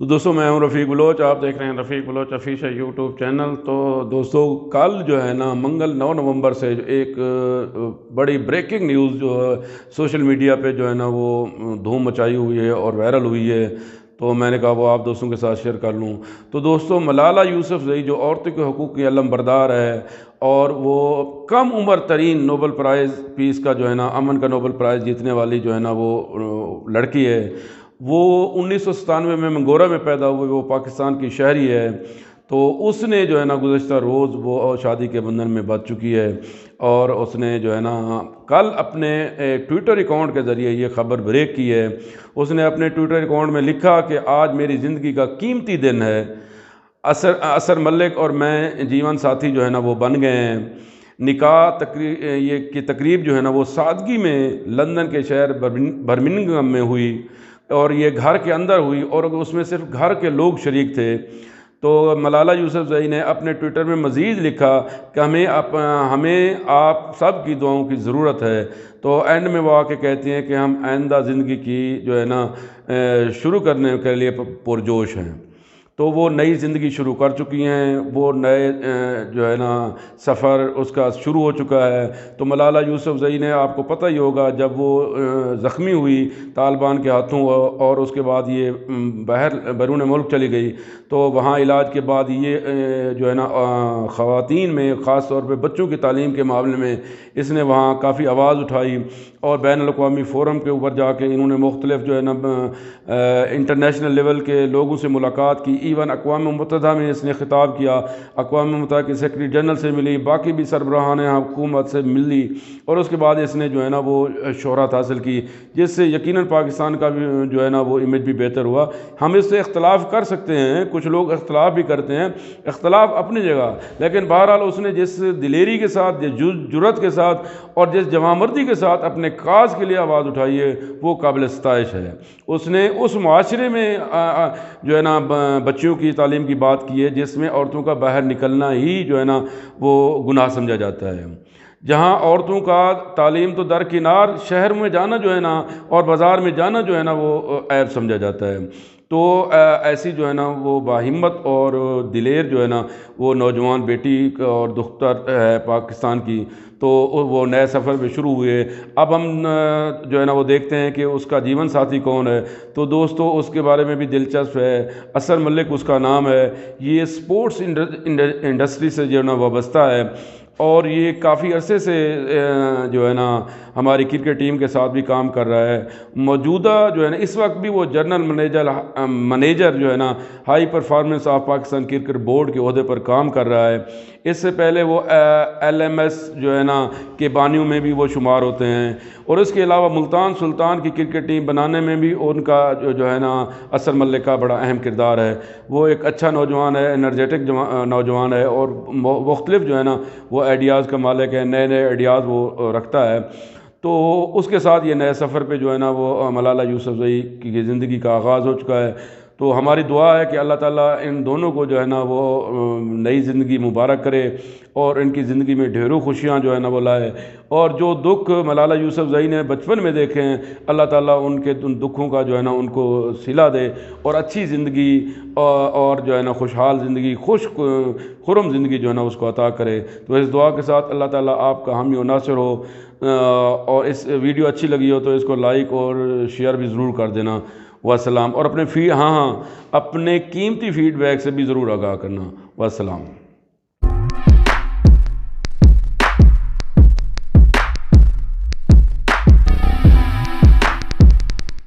تو دوستوں میں ہوں رفیق بلوچ، آپ دیکھ رہے ہیں رفیق بلوچ آفیشل یوٹیوب چینل۔ تو دوستوں کل جو ہے نا منگل 9 نومبر سے ایک بڑی بریکنگ نیوز جو ہے سوشل میڈیا پہ جو ہے نا وہ دھوم مچائی ہوئی ہے اور وائرل ہوئی ہے، تو میں نے کہا وہ آپ دوستوں کے ساتھ شیئر کر لوں۔ تو دوستوں ملالہ یوسفزئی جو عورتوں کے حقوق کی علم بردار ہے اور وہ کم عمر ترین نوبل پرائز پیس کا جو ہے نا امن کا نوبل پرائز جیتنے والی جو ہے نا وہ لڑکی ہے، وہ 1997 میں منگورا میں پیدا ہوئی، وہ پاکستان کی شہری ہے۔ تو اس نے جو ہے نا گزشتہ روز وہ شادی کے بندھن میں بندھ چکی ہے، اور اس نے جو ہے نا کل اپنے ٹویٹر اکاؤنٹ کے ذریعے یہ خبر بریک کی ہے۔ اس نے اپنے ٹویٹر اکاؤنٹ میں لکھا کہ آج میری زندگی کا قیمتی دن ہے، اثر ملک اور میں جیون ساتھی جو ہے نا وہ بن گئے ہیں۔ نکاح کی تقریب جو ہے نا وہ سادگی میں لندن کے شہر برمنگھم میں ہوئی، اور یہ گھر کے اندر ہوئی، اور اس میں صرف گھر کے لوگ شریک تھے۔ تو ملالہ یوسفزئی نے اپنے ٹویٹر میں مزید لکھا کہ ہمیں آپ سب کی دعاؤں کی ضرورت ہے۔ تو اینڈ میں وہ آ کے کہتی ہیں کہ ہم آئندہ زندگی کی جو ہے نا شروع کرنے کے لیے پرجوش ہیں۔ تو وہ نئی زندگی شروع کر چکی ہیں، وہ نئے جو ہے نا سفر اس کا شروع ہو چکا ہے۔ تو ملالہ یوسفزئی نے، آپ کو پتہ ہی ہوگا، جب وہ زخمی ہوئی طالبان کے ہاتھوں اور اس کے بعد یہ بیرون ملک چلی گئی، تو وہاں علاج کے بعد یہ جو ہے نا خواتین میں خاص طور پہ بچوں کی تعلیم کے معاملے میں اس نے وہاں کافی آواز اٹھائی، اور بین الاقوامی فورم کے اوپر جا کے انہوں نے مختلف جو ہے نا انٹرنیشنل لیول کے لوگوں سے ملاقات کی، ایون اقوام متحدہ میں اس نے خطاب کیا، اقوام متحدہ کے سیکرٹری جنرل سے ملی، باقی بھی سربراہان حکومت سے ملی، اور اس کے بعد اس نے جو ہے نا وہ شہرت حاصل کی، جس سے یقیناً پاکستان کا بھی جو ہے نا وہ امیج بھی بہتر ہوا۔ ہم اس سے اختلاف کر سکتے ہیں، کچھ لوگ اختلاف بھی کرتے ہیں، اختلاف اپنی جگہ، لیکن بہرحال اس نے جس دلیری کے ساتھ، جس جرأت کے ساتھ اور جس جوانمردی کے ساتھ اپنے کاز کے لیے آواز اٹھائی ہے، وہ قابل ستائش ہے۔ اس نے اس معاشرے میں جو ہے نا بچیوں کی تعلیم کی بات کی ہے جس میں عورتوں کا باہر نکلنا ہی جو ہے نا وہ گناہ سمجھا جاتا ہے، جہاں عورتوں کا تعلیم تو درکنار، شہر میں جانا جو ہے نا اور بازار میں جانا جو ہے نا وہ عیب سمجھا جاتا ہے۔ تو ایسی جو ہے نا وہ باہمت اور دلیر جو ہے نا وہ نوجوان بیٹی اور دختر ہے پاکستان کی، تو وہ نئے سفر میں شروع ہوئے۔ اب ہم جو ہے نا وہ دیکھتے ہیں کہ اس کا جیون ساتھی کون ہے۔ تو دوستو اس کے بارے میں بھی دلچسپ ہے، اثر ملک اس کا نام ہے۔ یہ سپورٹس انڈسٹری سے جو ہے نا وابستہ ہے، اور یہ کافی عرصے سے جو ہے نا ہماری کرکٹ ٹیم کے ساتھ بھی کام کر رہا ہے۔ موجودہ جو ہے نا اس وقت بھی وہ جنرل منیجر جو ہے نا high performance of Pakistan cricket board کے عہدے پر کام کر رہا ہے۔ اس سے پہلے وہ LMS جو ہے نا کے بانیوں میں بھی وہ شمار ہوتے ہیں، اور اس کے علاوہ ملتان سلطان کی کرکٹ ٹیم بنانے میں بھی ان کا جو ہے نا اثر ملک کا بڑا اہم کردار ہے۔ وہ ایک اچھا نوجوان ہے، انرجیٹک نوجوان ہے، اور مختلف جو ہے نا وہ آئیڈیاز کا مالک ہے، نئے نئے آئیڈیاز وہ رکھتا ہے۔ تو اس کے ساتھ یہ نئے سفر پہ جو ہے نا وہ ملالہ یوسفزئی کی زندگی کا آغاز ہو چکا ہے۔ تو ہماری دعا ہے کہ اللہ تعالیٰ ان دونوں کو جو ہے نا وہ نئی زندگی مبارک کرے، اور ان کی زندگی میں ڈھیروں خوشیاں جو ہے نا وہ لائے، اور جو دکھ ملالہ یوسفزئی نے بچپن میں دیکھے ہیں، اللہ تعالیٰ ان کے ان دکھوں کا جو ہے نا ان کو صلہ دے، اور اچھی زندگی اور جو ہے نا خوشحال زندگی، خرم زندگی جو ہے نا اس کو عطا کرے۔ تو اس دعا کے ساتھ اللہ تعالیٰ آپ کا حامی و ناصر ہو، اور اس ویڈیو اچھی لگی ہو تو اس کو لائک اور شیئر بھی ضرور کر دینا۔ والسلام، اور اپنے اپنے قیمتی فیڈ بیک سے بھی ضرور آگاہ کرنا۔ والسلام۔